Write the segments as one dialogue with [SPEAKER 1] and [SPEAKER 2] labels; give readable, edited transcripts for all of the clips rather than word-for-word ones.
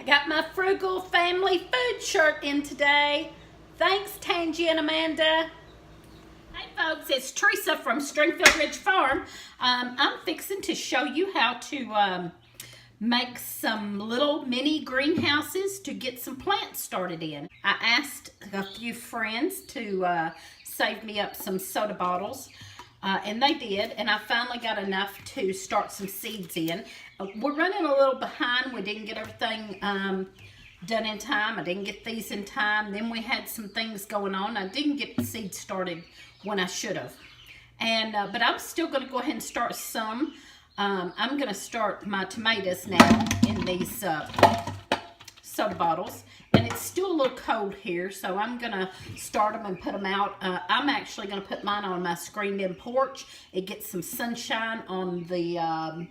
[SPEAKER 1] Got my frugal family food shirt in today. Thanks, Tangy and Amanda. Hey folks, it's Teresa from Stringfield Ridge Farm. I'm fixing to show you how to make some little mini greenhouses to get some plants started in. I asked a few friends to save me up some soda bottles. And they did, and I finally got enough to start some seeds in. We're running a little behind. We didn't get everything done in time. I didn't get these in time. Then we had some things going on. I didn't get the seeds started when I should have. And but I'm still going to go ahead and start some. I'm going to start my tomatoes now in these soda bottles. And it's still a little cold here, so I'm going to start them and put them out. I'm actually going to put mine on my screened-in porch. It gets some sunshine on the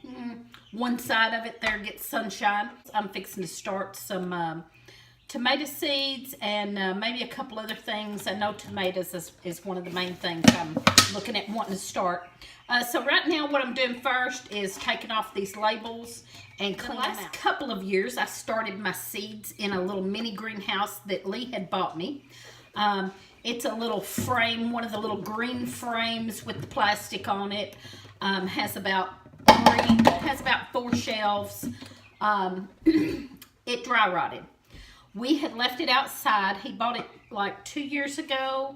[SPEAKER 1] one side of it there, gets sunshine. I'm fixing to start some tomato seeds and maybe a couple other things. I know tomatoes is one of the main things I'm looking at wanting to start. So right now what I'm doing first is taking off these labels and cleaning them out. The last couple of years I started my seeds in a little mini greenhouse that Lee had bought me. It's a little frame, one of the little green frames with the plastic on it. Has about 4 shelves. It dry rotted. We had left it outside. He bought it like 2 years ago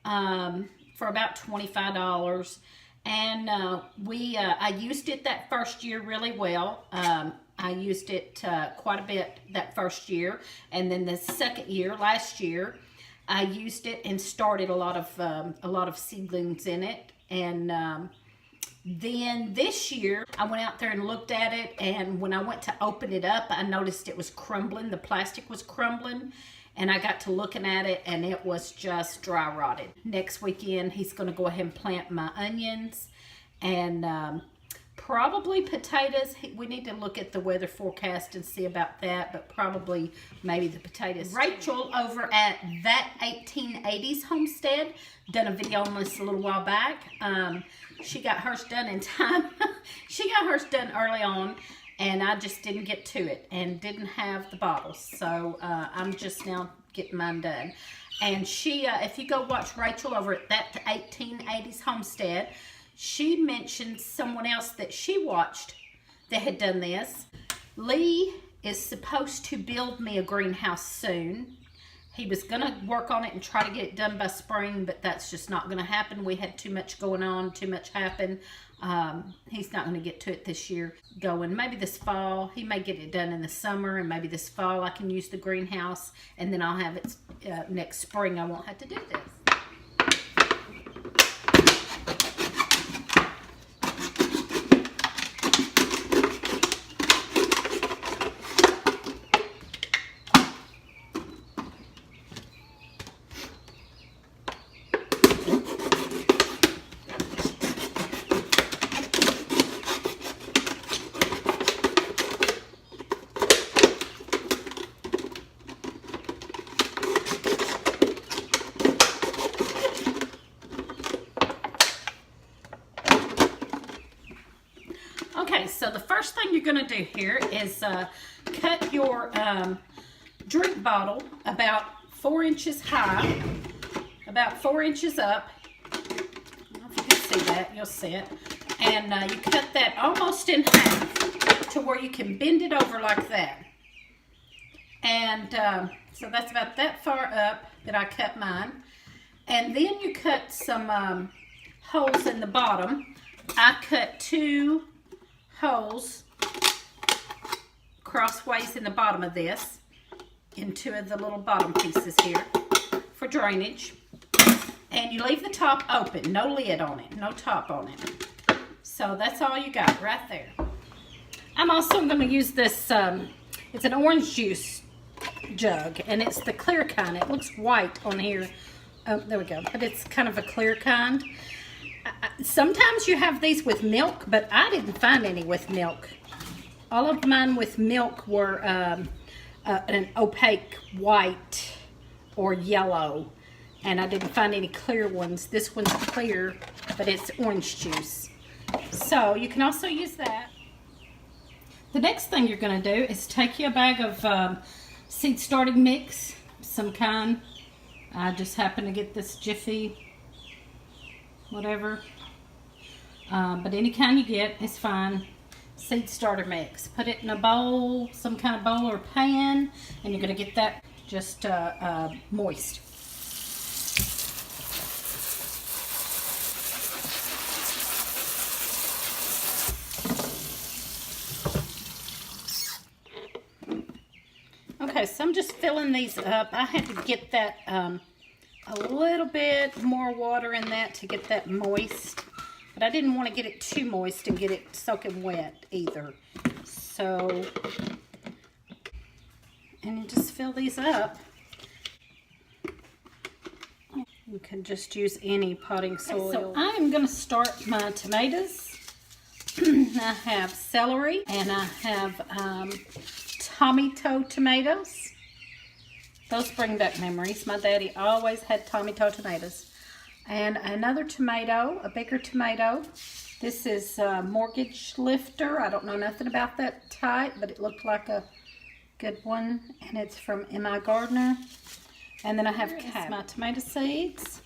[SPEAKER 1] for about $25. And I used it that first year really well. I used it quite a bit that first year. And then the second year, last year, I used it and started a lot of seedlings in it. And then this year, I went out there and looked at it, and when I went to open it up, I noticed it was crumbling. The plastic was crumbling, and I got to looking at it, and it was just dry rotted. Next weekend, he's going to go ahead and plant my onions and probably potatoes. We need to look at the weather forecast and see about that, but probably maybe the potatoes. Rachel over at That 1880s Homestead done a video on this a little while back. She got hers done in time. She got hers done early on, and I just didn't get to it and didn't have the bottles. So I'm just now getting mine done. And she, if you go watch Rachel over at That 1880s Homestead, she mentioned someone else that she watched that had done this. Lee is supposed to build me a greenhouse soon. He was going to work on it and try to get it done by spring, but that's just not going to happen. We had too much going on, too much happened. He's not going to get to it this year going. Maybe this fall. He may get it done in the summer, and maybe this fall I can use the greenhouse, and then I'll have it next spring. I won't have to do this. Okay, so the first thing you're going to do here is cut your drink bottle about 4 inches high, about 4 inches up. I don't know if you can see that, you'll see it. And you cut that almost in half to where you can bend it over like that. And so that's about that far up that I cut mine. And then you cut some holes in the bottom. I cut 2 holes crossways in the bottom of this in 2 of the little bottom pieces here for drainage, and you leave the top open, no lid on it, no top on it. So that's all you got right there. I'm also going to use this it's an orange juice jug, and it's the clear kind. It looks white on here. Oh, there we go, but it's kind of a clear kind. Sometimes you have these with milk, but I didn't find any with milk. All of mine with milk were an opaque white or yellow, and I didn't find any clear ones. This one's clear, but it's orange juice. So you can also use that. The next thing you're going to do is take you a bag of seed starting mix, some kind. I just happen to get this Jiffy, whatever. But any kind you get is fine. Seed starter mix. Put it in a bowl, some kind of bowl or pan, and you're going to get that just moist. Okay, so I'm just filling these up. I had to get that a little bit more water in that to get that moist. But I didn't want to get it too moist and get it soaking wet either. So, and you just fill these up. You can just use any potting soil. Okay, so I am going to start my tomatoes. I have celery and I have tomato tomatoes. Those bring back memories. My daddy always had tomato tomatoes. And another tomato, a bigger tomato. This is Mortgage Lifter. I don't know nothing about that type, but it looked like a good one. And it's from M.I. Gardner. And then I have my tomato seeds.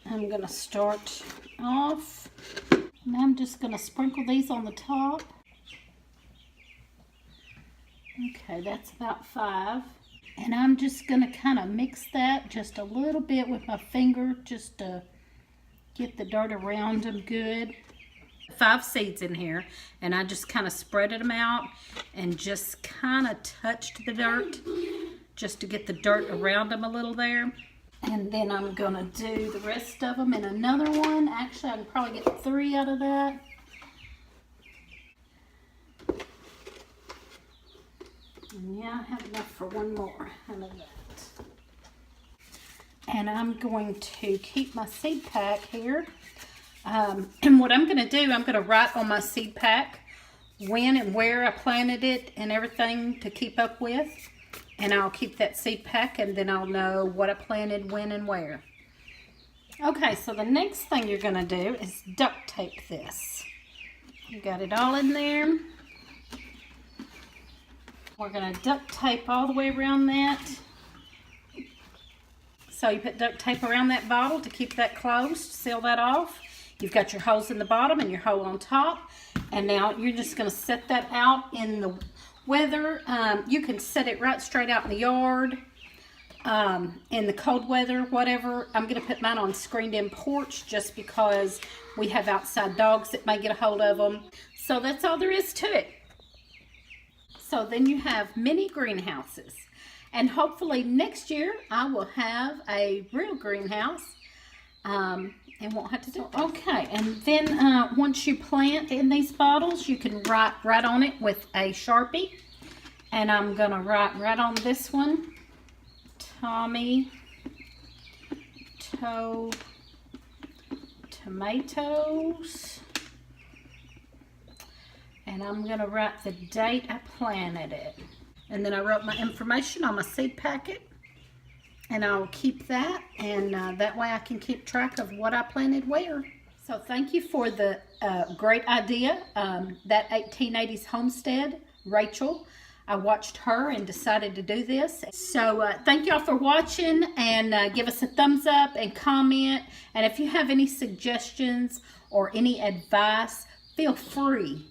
[SPEAKER 1] I'm going to start off. And I'm just going to sprinkle these on the top. Okay, that's about 5. And I'm just going to kind of mix that just a little bit with my finger just to get the dirt around them good. 5 seeds in here, and I just kind of spreaded them out and just kind of touched the dirt just to get the dirt around them a little there. And then I'm going to do the rest of them in another one. Actually, I can probably get 3 out of that. And yeah, I have enough for one more out of that. And I'm going to keep my seed pack here. And what I'm going to do, I'm going to write on my seed pack when and where I planted it and everything to keep up with. And I'll keep that seed pack and then I'll know what I planted, when and where. Okay, so the next thing you're going to do is duct tape this. You got it all in there. We're going to duct tape all the way around that. So you put duct tape around that bottle to keep that closed, seal that off. You've got your holes in the bottom and your hole on top. And now you're just going to set that out in the weather. You can set it right straight out in the yard, in the cold weather, whatever. I'm going to put mine on screened-in porch just because we have outside dogs that may get a hold of them. So that's all there is to it. So then you have mini greenhouses. And hopefully next year I will have a real greenhouse and won't have to do that. Okay, and then once you plant in these bottles, you can write right on it with a Sharpie. And I'm going to write right on this one, Tommy Tomatoes. And I'm going to write the date I planted it. And then I wrote my information on my seed packet. And I'll keep that. And that way I can keep track of what I planted where. So thank you for the great idea. That 1880s Homestead, Rachel. I watched her and decided to do this. So thank y'all for watching. And give us a thumbs up and comment. And if you have any suggestions or any advice, feel free.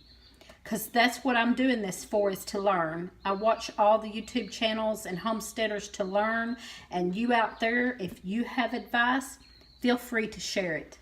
[SPEAKER 1] Because that's what I'm doing this for, is to learn. I watch all the YouTube channels and homesteaders to learn. And you out there, if you have advice, feel free to share it.